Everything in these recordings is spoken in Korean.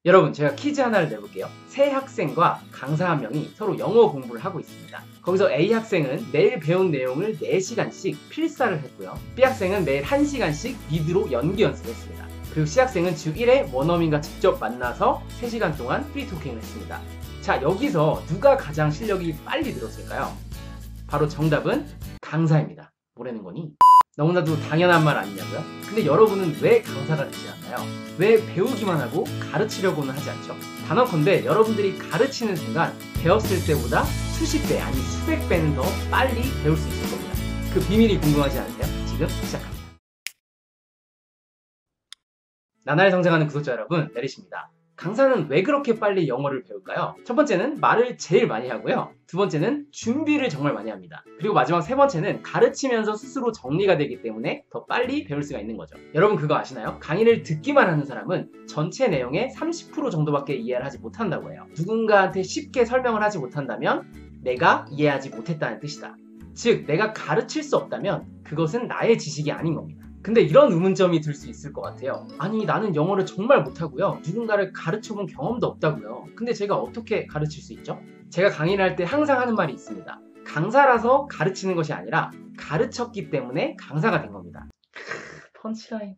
여러분, 제가 퀴즈 하나를 내볼게요. 세 학생과 강사 한 명이 서로 영어 공부를 하고 있습니다. 거기서 A 학생은 매일 배운 내용을 4시간씩 필사를 했고요. B 학생은 매일 1시간씩 미드로 연기 연습했습니다. 그리고 C 학생은 주 1회 원어민과 직접 만나서 3시간 동안 프리토킹을 했습니다. 자, 여기서 누가 가장 실력이 빨리 늘었을까요? 바로 정답은 강사입니다. 뭐라는 거니? 너무나도 당연한 말 아니냐고요? 근데 여러분은 왜 강사가 되지 않나요? 왜 배우기만 하고 가르치려고는 하지 않죠? 단언컨대 여러분들이 가르치는 순간 배웠을 때보다 수십 배 아니 수백 배는 더 빨리 배울 수 있을 겁니다. 그 비밀이 궁금하지 않으세요? 지금 시작합니다. 나날이 성장하는 구독자 여러분, 내리십니다. 강사는 왜 그렇게 빨리 영어를 배울까요? 첫 번째는 말을 제일 많이 하고요. 두 번째는 준비를 정말 많이 합니다. 그리고 마지막 세 번째는 가르치면서 스스로 정리가 되기 때문에 더 빨리 배울 수가 있는 거죠. 여러분 그거 아시나요? 강의를 듣기만 하는 사람은 전체 내용의 30% 정도밖에 이해를 하지 못한다고 해요. 누군가한테 쉽게 설명을 하지 못한다면 내가 이해하지 못했다는 뜻이다. 즉, 내가 가르칠 수 없다면 그것은 나의 지식이 아닌 겁니다. 근데 이런 의문점이 들 수 있을 것 같아요. 아니, 나는 영어를 정말 못하고요. 누군가를 가르쳐본 경험도 없다고요. 근데 제가 어떻게 가르칠 수 있죠? 제가 강의를 할 때 항상 하는 말이 있습니다. 강사라서 가르치는 것이 아니라 가르쳤기 때문에 강사가 된 겁니다. 펀치라인.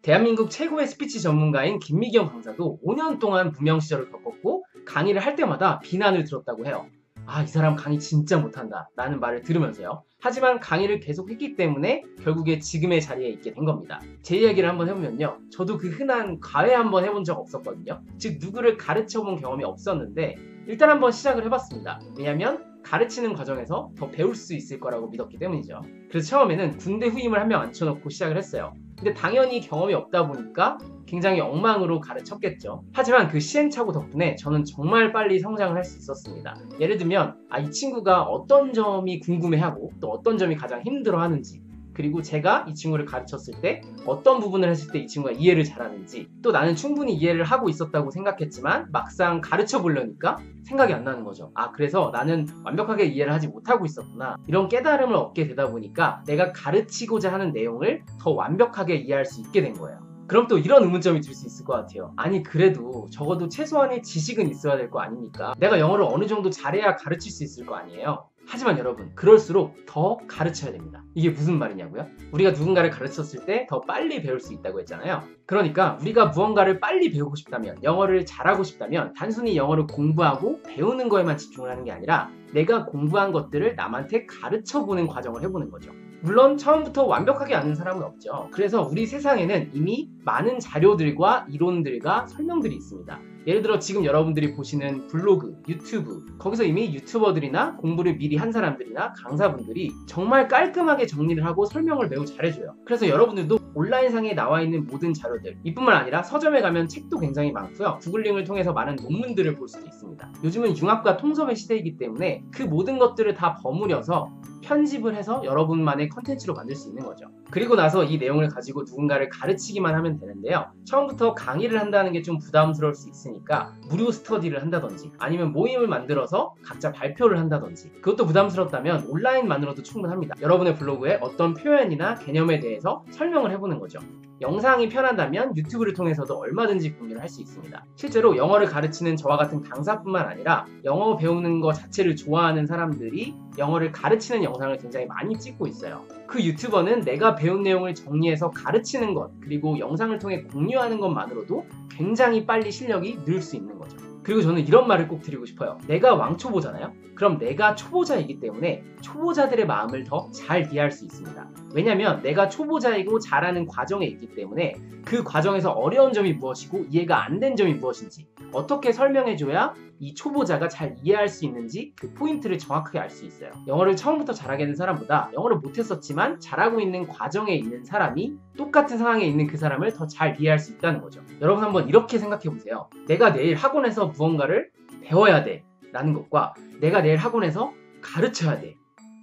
대한민국 최고의 스피치 전문가인 김미경 강사도 5년 동안 무명 시절을 겪었고 강의를 할 때마다 비난을 들었다고 해요. 아, 이 사람 강의 진짜 못한다 라는 말을 들으면서요. 하지만 강의를 계속 했기 때문에 결국에 지금의 자리에 있게 된 겁니다. 제 이야기를 한번 해보면요. 저도 그 흔한 과외 한번 해본 적 없었거든요. 즉 누구를 가르쳐본 경험이 없었는데 일단 한번 시작을 해봤습니다. 왜냐면 가르치는 과정에서 더 배울 수 있을 거라고 믿었기 때문이죠. 그래서 처음에는 군대 후임을 한 명 앉혀놓고 시작을 했어요. 근데 당연히 경험이 없다 보니까 굉장히 엉망으로 가르쳤겠죠. 하지만 그 시행착오 덕분에 저는 정말 빨리 성장을 할 수 있었습니다. 예를 들면 이 친구가 어떤 점이 궁금해하고 또 어떤 점이 가장 힘들어하는지, 그리고 제가 이 친구를 가르쳤을 때 어떤 부분을 했을 때 이 친구가 이해를 잘하는지, 또 나는 충분히 이해를 하고 있었다고 생각했지만 막상 가르쳐 보려니까 생각이 안 나는 거죠. 그래서 나는 완벽하게 이해를 하지 못하고 있었구나. 이런 깨달음을 얻게 되다 보니까 내가 가르치고자 하는 내용을 더 완벽하게 이해할 수 있게 된 거예요. 그럼 또 이런 의문점이 들 수 있을 것 같아요. 아니, 그래도 적어도 최소한의 지식은 있어야 될 거 아닙니까? 내가 영어를 어느 정도 잘해야 가르칠 수 있을 거 아니에요? 하지만 여러분, 그럴수록 더 가르쳐야 됩니다. 이게 무슨 말이냐고요? 우리가 누군가를 가르쳤을 때 더 빨리 배울 수 있다고 했잖아요. 그러니까 우리가 무언가를 빨리 배우고 싶다면, 영어를 잘하고 싶다면 단순히 영어를 공부하고 배우는 거에만 집중을 하는 게 아니라 내가 공부한 것들을 남한테 가르쳐보는 과정을 해보는 거죠. 물론 처음부터 완벽하게 아는 사람은 없죠. 그래서 우리 세상에는 이미 많은 자료들과 이론들과 설명들이 있습니다. 예를 들어 지금 여러분들이 보시는 블로그, 유튜브, 거기서 이미 유튜버들이나 공부를 미리 한 사람들이나 강사분들이 정말 깔끔하게 정리를 하고 설명을 매우 잘해줘요. 그래서 여러분들도 온라인상에 나와 있는 모든 자료들, 이뿐만 아니라 서점에 가면 책도 굉장히 많고요. 구글링을 통해서 많은 논문들을 볼 수도 있습니다. 요즘은 융합과 통섭의 시대이기 때문에 그 모든 것들을 다 버무려서 편집을 해서 여러분만의 컨텐츠로 만들 수 있는 거죠. 그리고 나서 이 내용을 가지고 누군가를 가르치기만 하면 되는데요. 처음부터 강의를 한다는 게 좀 부담스러울 수 있으니까 무료 스터디를 한다든지 아니면 모임을 만들어서 각자 발표를 한다든지, 그것도 부담스럽다면 온라인만으로도 충분합니다. 여러분의 블로그에 어떤 표현이나 개념에 대해서 설명을 해보는 거죠. 영상이 편하다면 유튜브를 통해서도 얼마든지 공유를 할 수 있습니다. 실제로 영어를 가르치는 저와 같은 강사뿐만 아니라 영어 배우는 것 자체를 좋아하는 사람들이 영어를 가르치는 영상을 굉장히 많이 찍고 있어요. 그 유튜버는 내가 배운 내용을 정리해서 가르치는 것, 그리고 영상을 통해 공유하는 것만으로도 굉장히 빨리 실력이 늘 수 있는 거죠. 그리고 저는 이런 말을 꼭 드리고 싶어요. 내가 왕초보잖아요? 그럼 내가 초보자이기 때문에 초보자들의 마음을 더 잘 이해할 수 있습니다. 왜냐면 내가 초보자이고 잘하는 과정에 있기 때문에 그 과정에서 어려운 점이 무엇이고 이해가 안 된 점이 무엇인지 어떻게 설명해줘야 이 초보자가 잘 이해할 수 있는지 그 포인트를 정확하게 알 수 있어요. 영어를 처음부터 잘하게 된 사람보다 영어를 못했었지만 잘하고 있는 과정에 있는 사람이 똑같은 상황에 있는 그 사람을 더 잘 이해할 수 있다는 거죠. 여러분 한번 이렇게 생각해 보세요. 내가 내일 학원에서 무언가를 배워야 돼 라는 것과 내가 내일 학원에서 가르쳐야 돼.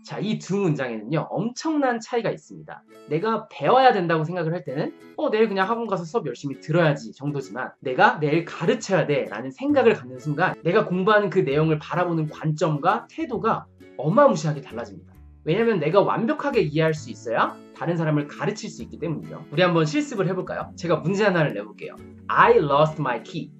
자, 이 두 문장에는요 엄청난 차이가 있습니다. 내가 배워야 된다고 생각을 할 때는 내일 그냥 학원 가서 수업 열심히 들어야지 정도지만, 내가 내일 가르쳐야 돼 라는 생각을 갖는 순간 내가 공부하는 그 내용을 바라보는 관점과 태도가 어마무시하게 달라집니다. 왜냐면 내가 완벽하게 이해할 수 있어야 다른 사람을 가르칠 수 있기 때문이죠. 우리 한번 실습을 해볼까요? 제가 문제 하나를 내볼게요. I lost my key.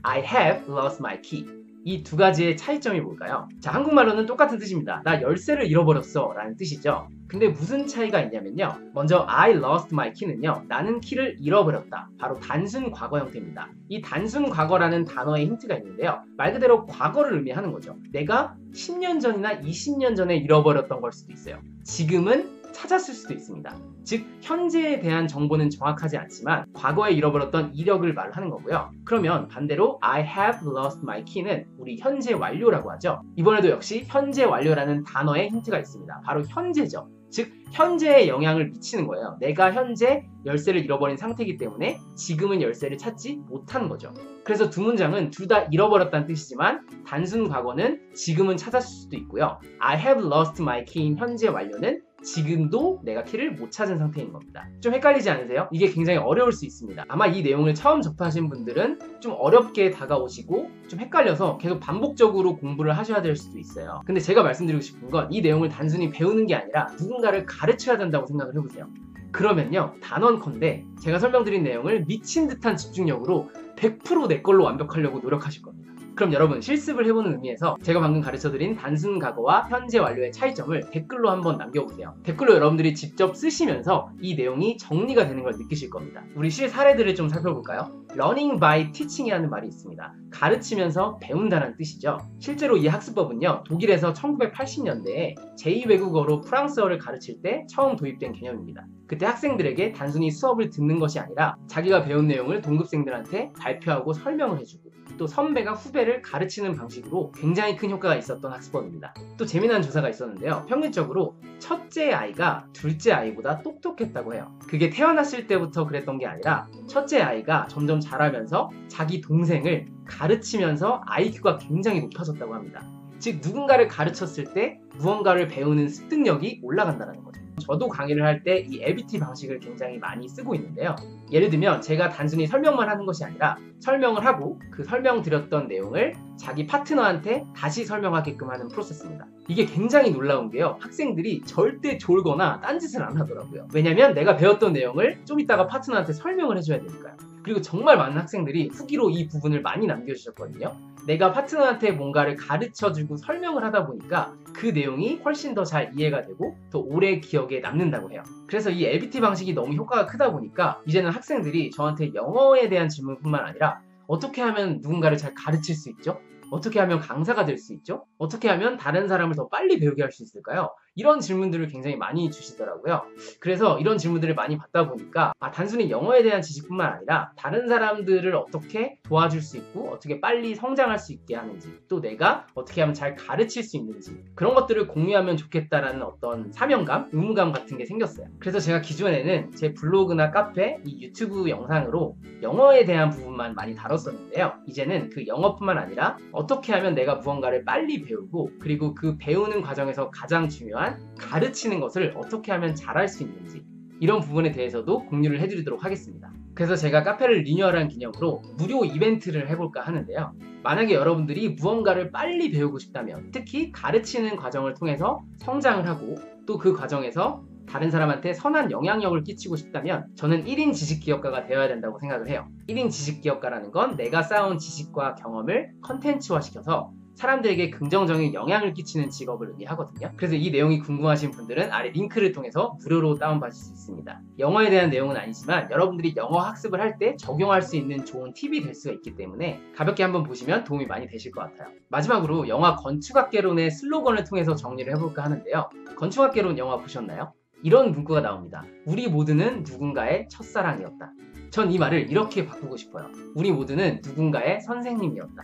I have lost my key. 이 두 가지의 차이점이 뭘까요? 자, 한국말로는 똑같은 뜻입니다. 나 열쇠를 잃어버렸어 라는 뜻이죠. 근데 무슨 차이가 있냐면요. 먼저 I lost my key는요. 나는 키를 잃어버렸다. 바로 단순 과거 형태입니다. 이 단순 과거라는 단어에 힌트가 있는데요. 말 그대로 과거를 의미하는 거죠. 내가 10년 전이나 20년 전에 잃어버렸던 걸 수도 있어요. 지금은 찾았을 수도 있습니다. 즉 현재에 대한 정보는 정확하지 않지만 과거에 잃어버렸던 이력을 말하는 거고요. 그러면 반대로 I have lost my key는 우리 현재 완료라고 하죠. 이번에도 역시 현재 완료라는 단어에 힌트가 있습니다. 바로 현재죠. 즉 현재에 영향을 미치는 거예요. 내가 현재 열쇠를 잃어버린 상태이기 때문에 지금은 열쇠를 찾지 못한 거죠. 그래서 두 문장은 둘 다 잃어버렸다는 뜻이지만 단순 과거는 지금은 찾았을 수도 있고요. I have lost my key인 현재 완료는 지금도 내가 키를 못 찾은 상태인 겁니다. 좀 헷갈리지 않으세요? 이게 굉장히 어려울 수 있습니다. 아마 이 내용을 처음 접하신 분들은 좀 어렵게 다가오시고 좀 헷갈려서 계속 반복적으로 공부를 하셔야 될 수도 있어요. 근데 제가 말씀드리고 싶은 건 이 내용을 단순히 배우는 게 아니라 누군가를 가르쳐야 된다고 생각을 해보세요. 그러면요, 단언컨대 제가 설명드린 내용을 미친 듯한 집중력으로 100% 내 걸로 완벽하려고 노력하실 겁니다. 그럼 여러분 실습을 해보는 의미에서 제가 방금 가르쳐드린 단순 과거와 현재 완료의 차이점을 댓글로 한번 남겨보세요. 댓글로 여러분들이 직접 쓰시면서 이 내용이 정리가 되는 걸 느끼실 겁니다. 우리 실 사례들을 좀 살펴볼까요? Learning by teaching이라는 말이 있습니다. 가르치면서 배운다는 뜻이죠. 실제로 이 학습법은요, 독일에서 1980년대에 제2외국어로 프랑스어를 가르칠 때 처음 도입된 개념입니다. 그때 학생들에게 단순히 수업을 듣는 것이 아니라 자기가 배운 내용을 동급생들한테 발표하고 설명을 해주고 또 선배가 후배를 가르치는 방식으로 굉장히 큰 효과가 있었던 학습법입니다. 또 재미난 조사가 있었는데요. 평균적으로 첫째 아이가 둘째 아이보다 똑똑했다고 해요. 그게 태어났을 때부터 그랬던 게 아니라 첫째 아이가 점점 자라면서 자기 동생을 가르치면서 IQ가 굉장히 높아졌다고 합니다. 즉 누군가를 가르쳤을 때 무언가를 배우는 습득력이 올라간다는 거죠. 저도 강의를 할 때 이 ABT 방식을 굉장히 많이 쓰고 있는데요. 예를 들면 제가 단순히 설명만 하는 것이 아니라 설명을 하고 그 설명드렸던 내용을 자기 파트너한테 다시 설명하게끔 하는 프로세스입니다. 이게 굉장히 놀라운 게요. 학생들이 절대 졸거나 딴짓을 안 하더라고요. 왜냐면 내가 배웠던 내용을 좀 이따가 파트너한테 설명을 해줘야 되니까요. 그리고 정말 많은 학생들이 후기로 이 부분을 많이 남겨주셨거든요. 내가 파트너한테 뭔가를 가르쳐주고 설명을 하다 보니까 그 내용이 훨씬 더 잘 이해가 되고 더 오래 기억에 남는다고 해요. 그래서 이 LBT 방식이 너무 효과가 크다 보니까 이제는 학생들이 저한테 영어에 대한 질문뿐만 아니라 어떻게 하면 누군가를 잘 가르칠 수 있죠? 어떻게 하면 강사가 될 수 있죠? 어떻게 하면 다른 사람을 더 빨리 배우게 할 수 있을까요? 이런 질문들을 굉장히 많이 주시더라고요. 그래서 이런 질문들을 많이 받다 보니까 단순히 영어에 대한 지식뿐만 아니라 다른 사람들을 어떻게 도와줄 수 있고 어떻게 빨리 성장할 수 있게 하는지 또 내가 어떻게 하면 잘 가르칠 수 있는지 그런 것들을 공유하면 좋겠다라는 어떤 사명감, 의무감 같은 게 생겼어요. 그래서 제가 기존에는 제 블로그나 카페, 이 유튜브 영상으로 영어에 대한 부분만 많이 다뤘었는데요. 이제는 그 영어뿐만 아니라 어떻게 하면 내가 무언가를 빨리 배우고 그리고 그 배우는 과정에서 가장 중요한 가르치는 것을 어떻게 하면 잘할 수 있는지 이런 부분에 대해서도 공유를 해드리도록 하겠습니다. 그래서 제가 카페를 리뉴얼한 기념으로 무료 이벤트를 해볼까 하는데요. 만약에 여러분들이 무언가를 빨리 배우고 싶다면 특히 가르치는 과정을 통해서 성장을 하고 또 그 과정에서 다른 사람한테 선한 영향력을 끼치고 싶다면 저는 1인 지식기업가가 되어야 된다고 생각을 해요. 1인 지식기업가라는 건 내가 쌓아온 지식과 경험을 컨텐츠화시켜서 사람들에게 긍정적인 영향을 끼치는 직업을 의미하거든요. 그래서 이 내용이 궁금하신 분들은 아래 링크를 통해서 무료로 다운받을 수 있습니다. 영어에 대한 내용은 아니지만 여러분들이 영어 학습을 할 때 적용할 수 있는 좋은 팁이 될 수가 있기 때문에 가볍게 한번 보시면 도움이 많이 되실 것 같아요. 마지막으로 영화 건축학개론의 슬로건을 통해서 정리를 해볼까 하는데요. 건축학개론 영화 보셨나요? 이런 문구가 나옵니다. 우리 모두는 누군가의 첫사랑이었다. 전 이 말을 이렇게 바꾸고 싶어요. 우리 모두는 누군가의 선생님이었다.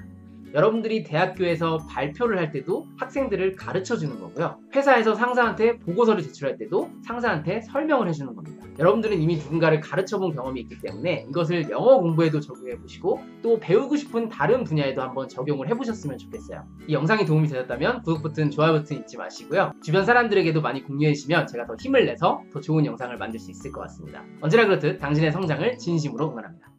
여러분들이 대학교에서 발표를 할 때도 학생들을 가르쳐주는 거고요. 회사에서 상사한테 보고서를 제출할 때도 상사한테 설명을 해주는 겁니다. 여러분들은 이미 누군가를 가르쳐본 경험이 있기 때문에 이것을 영어 공부에도 적용해보시고 또 배우고 싶은 다른 분야에도 한번 적용을 해보셨으면 좋겠어요. 이 영상이 도움이 되셨다면 구독 버튼, 좋아요 버튼 잊지 마시고요. 주변 사람들에게도 많이 공유해주시면 제가 더 힘을 내서 더 좋은 영상을 만들 수 있을 것 같습니다. 언제나 그렇듯 당신의 성장을 진심으로 응원합니다.